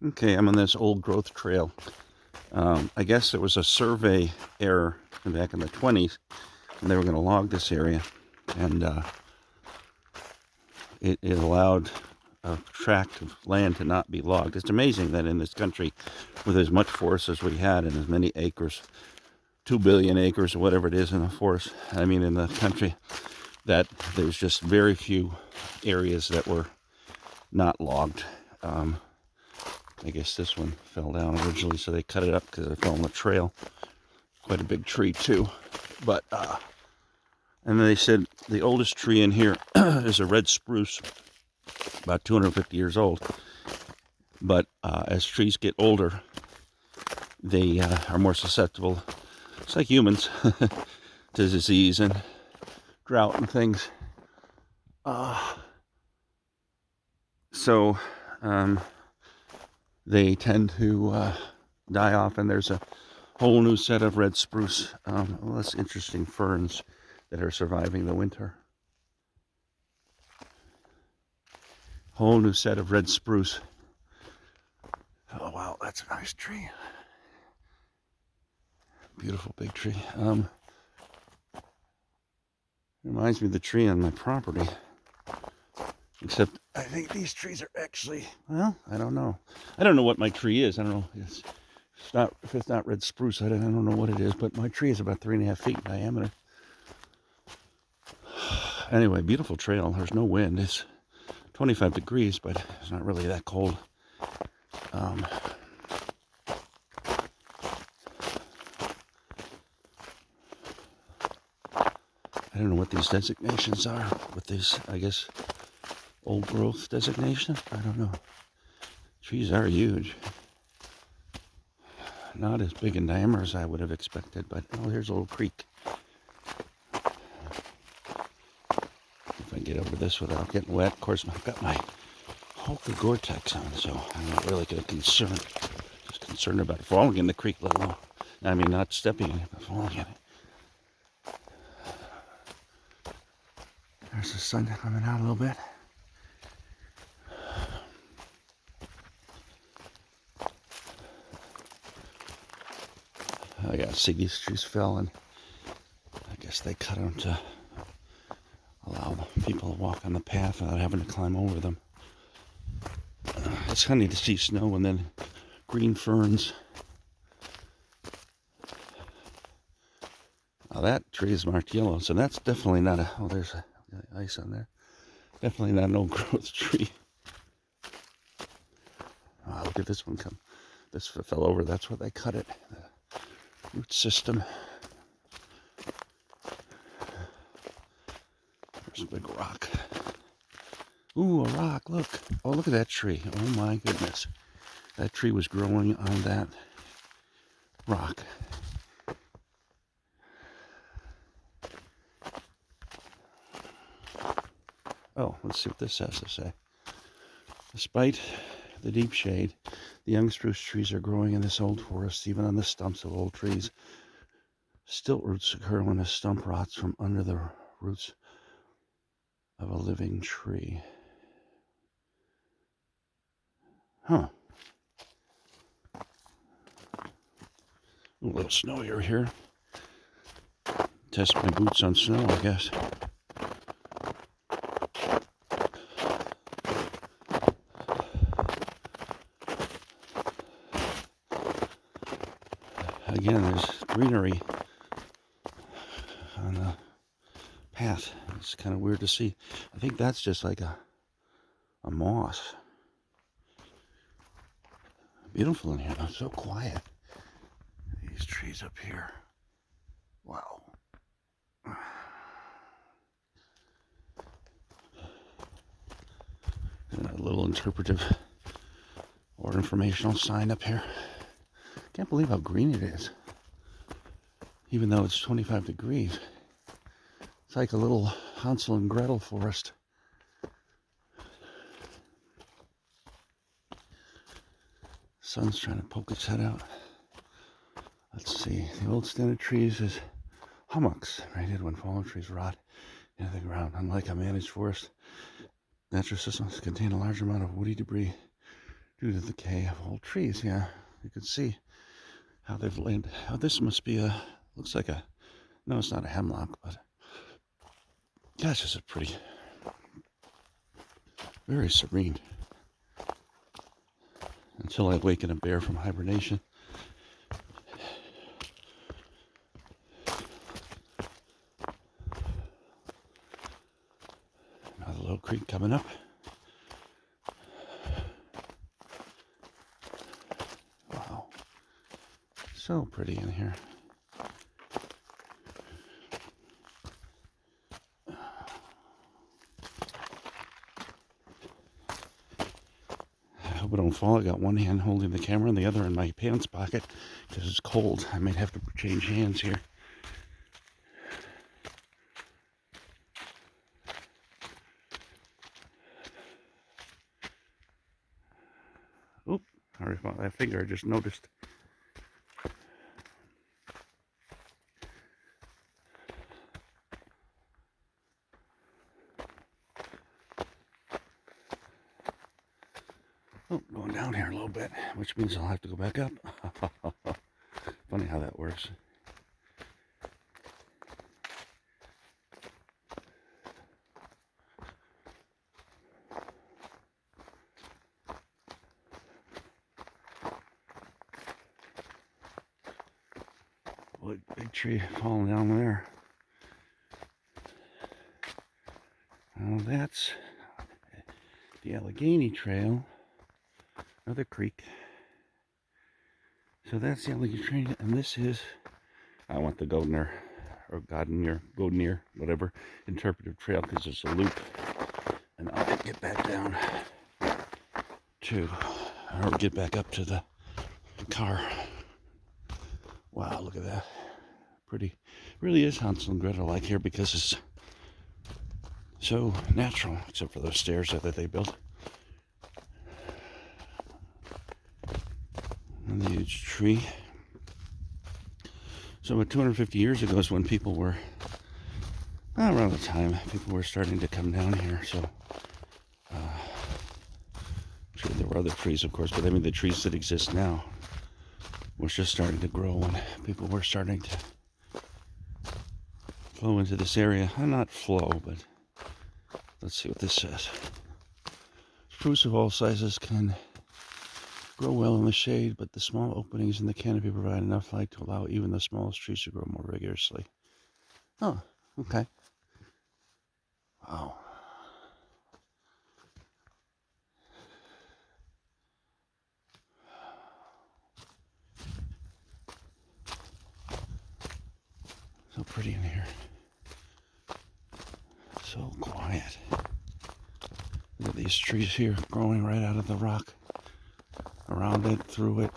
Okay, I'm on this old growth trail. I guess there was a survey error back in the 20s, and they were going to log this area, and it allowed a tract of land to not be logged. It's amazing that in this country, with as much forest as we had and as many acres, 2 billion acres or whatever it is in the forest, in the country, that there's just very few areas that were not logged. I guess this one fell down originally, so they cut it up because it fell on the trail. Quite a big tree too. But and then they said the oldest tree in here is a red spruce, about 250 years old. But as trees get older, they are more susceptible, it's like humans, to disease and drought and things. So they tend to die off, and there's a whole new set of red spruce, less interesting ferns that are surviving the winter. Whole new set of red spruce. Oh wow, that's a nice tree. Beautiful big tree. Reminds me of the tree on my property. Except I think these trees are actually, well, I don't know. I don't know what my tree is. I don't know. If it's not red spruce, I don't know what it is, but my tree is about 3.5 feet in diameter. Anyway, beautiful trail. There's no wind. It's 25 degrees, but it's not really that cold. I don't know what these designations are with these, I guess, old growth designation. I don't know. Trees are huge. Not as big in diameter as I would have expected, but oh, here's a little creek. If I get over this without getting wet. Of course, I've got my Hoka Gore-Tex on, so I'm not really going to just concerned about falling in the creek, let alone, not stepping in it, but falling in it. There's the sun coming out a little bit. Oh yeah, see, these trees fell, and I guess they cut them to allow people to walk on the path without having to climb over them. It's funny to see snow and then green ferns. Now that tree is marked yellow, so that's definitely not a, oh, there's ice on there. Definitely not an old growth tree. Oh, look at this one come. This fell over, that's where they cut it. The root system. There's a big rock. Ooh, a rock, look. Oh, look at that tree. Oh my goodness. That tree was growing on that rock. Oh, let's see what this has to say. Despite the deep shade, the young spruce trees are growing in this old forest, even on the stumps of old trees. Stilt roots occur when a stump rots from under the roots of a living tree. Huh. A little snowier here. Test my boots on snow, I guess. Again, there's greenery on the path. It's kind of weird to see. I think that's just like a moss. Beautiful in here. It's so quiet. These trees up here. Wow. And a little interpretive or informational sign up here. Can't believe how green it is. Even though it's 25 degrees. It's like a little Hansel and Gretel forest. Sun's trying to poke its head out. Let's see. The old standard trees is hummocks, right? When fallen trees rot into the ground. Unlike a managed forest, natural systems contain a large amount of woody debris due to the decay of old trees. Yeah, you can see how they've laid. Oh, this must be looks like a, no, it's not a hemlock, but gosh, this is pretty, very serene. Until I awaken a bear from hibernation. Another little creek coming up. Wow, so pretty in here. I hope I don't fall. I got one hand holding the camera and the other in my pants pocket because it's cold. I might have to change hands here. Oop, sorry about that finger. I just noticed. Oh, going down here a little bit, which means I'll have to go back up. Funny how that works. What big tree falling down there. Now that's the Allegheny Trail. Another creek. So that's the Allegheny Trail, and this is, I want the Godner, or Godner, whatever, interpretive trail, because it's a loop. And I'll get back down to, or get back up to the car. Wow, look at that. Pretty, really is Hansel and Gretel like here because it's so natural, except for those stairs that they built. And the huge tree. So about 250 years ago is when people were, around the time people were starting to come down here. So sure, there were other trees, of course, but I mean the trees that exist now was just starting to grow when people were starting to flow into this area. Not flow, but let's see what this says. Spruce of all sizes can grow well in the shade, but the small openings in the canopy provide enough light to allow even the smallest trees to grow more vigorously. Oh, okay. Wow. So pretty in here. So quiet. Look at these trees here growing right out of the rock. Around it, through it.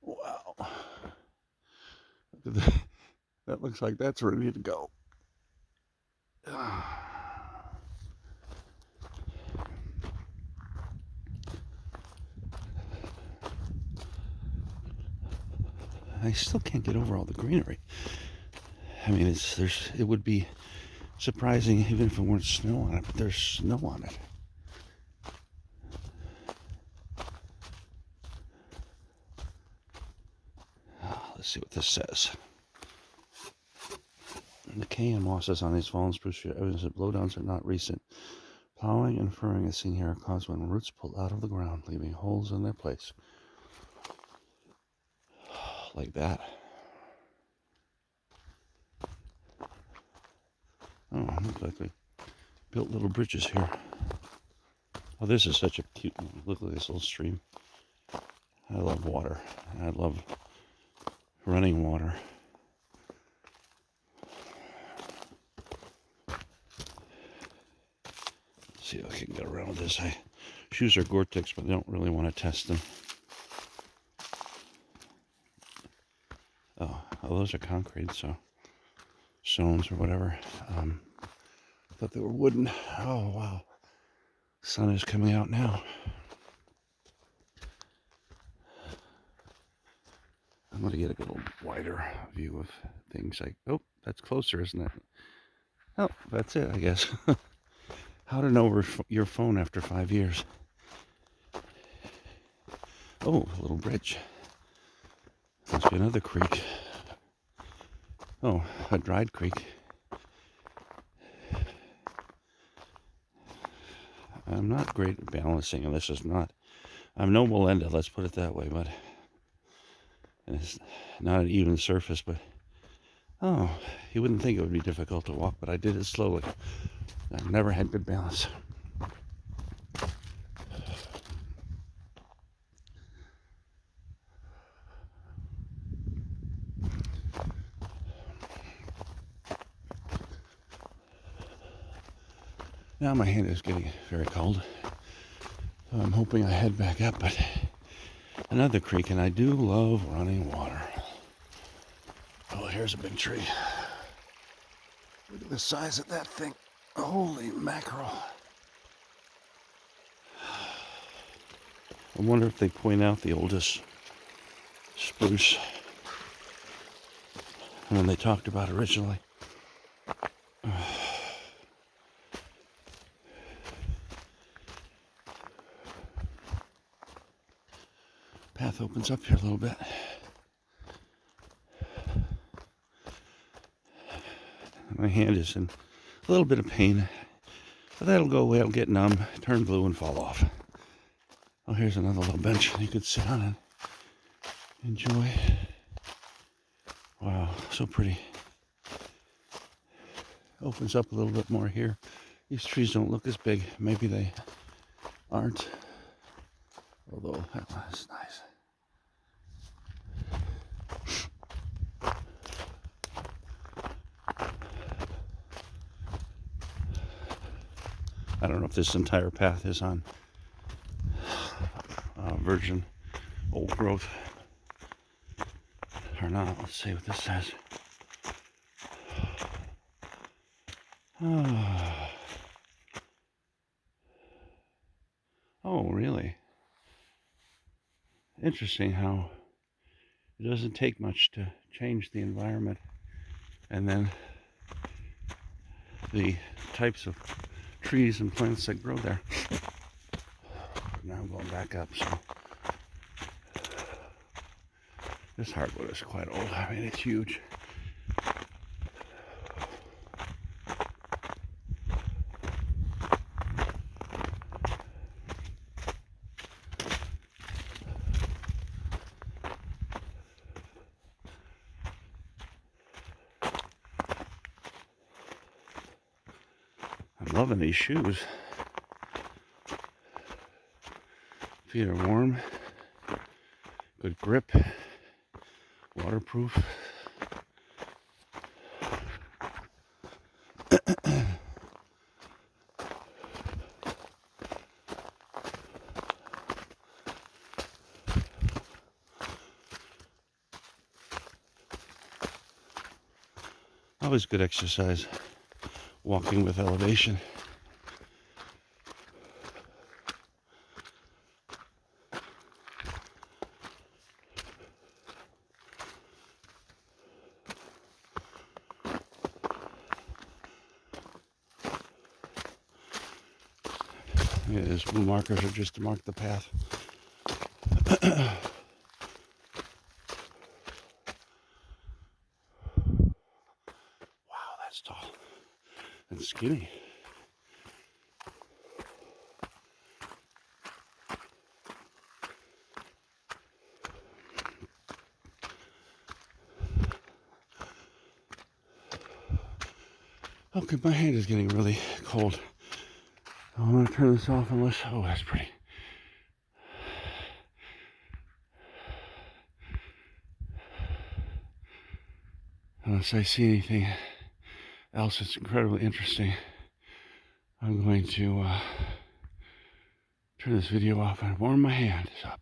Wow. That looks like that's ready to go. I still can't get over all the greenery. I mean, it would be surprising even if it weren't snow on it, but there's snow on it. Let's see what this says. Decay and mosses on these fallen spruce trees, evidence that blowdowns are not recent. Plowing and furrowing is seen here are caused when roots pull out of the ground, leaving holes in their place. Like that. Oh, looks like we built little bridges here. Oh, this is such a cute one. Look at this little stream. I love water. I love running water. Let's see if I can get around this. Shoes are Gore-Tex, but I don't really want to test them. Oh, those are concrete, so stones or whatever. I thought they were wooden. Oh, wow. Sun is coming out now. I'm going to get a little wider view of things. Like, oh, that's closer, isn't it? Oh, that's it, I guess. How to know your phone after 5 years. Oh, a little bridge. Must be another creek. Oh, a dried creek. I'm not great at balancing, and this is not. I'm no Melinda, let's put it that way, but and it's not an even surface, but oh, you wouldn't think it would be difficult to walk, but I did it slowly. I've never had good balance. Now my hand is getting very cold, so I'm hoping I head back up, but another creek, and I do love running water. Oh, here's a big tree. Look at the size of that thing. Holy mackerel. I wonder if they point out the oldest spruce when they talked about originally. Path opens up here a little bit. My hand is in a little bit of pain, but that'll go away. It'll get numb, turn blue, and fall off. Oh, here's another little bench you could sit on and enjoy. Wow, so pretty. Opens up a little bit more here. These trees don't look as big. Maybe they aren't. Although that was nice. I don't know if this entire path is on virgin old growth or not. Let's see what this says. Oh, really? Interesting how it doesn't take much to change the environment, and then the types of trees and plants that grow there. Now I'm going back up, so this hardwood is quite old. I mean, it's huge. I'm loving these shoes. Feet are warm, good grip, waterproof. Always good exercise, walking with elevation. Yeah, these blue markers are just to mark the path. Wow, that's tall and skinny. Okay, my hand is getting really cold. I'm going to turn this off unless... Oh, that's pretty. Unless I see anything else that's incredibly interesting, I'm going to turn this video off and warm my hands up.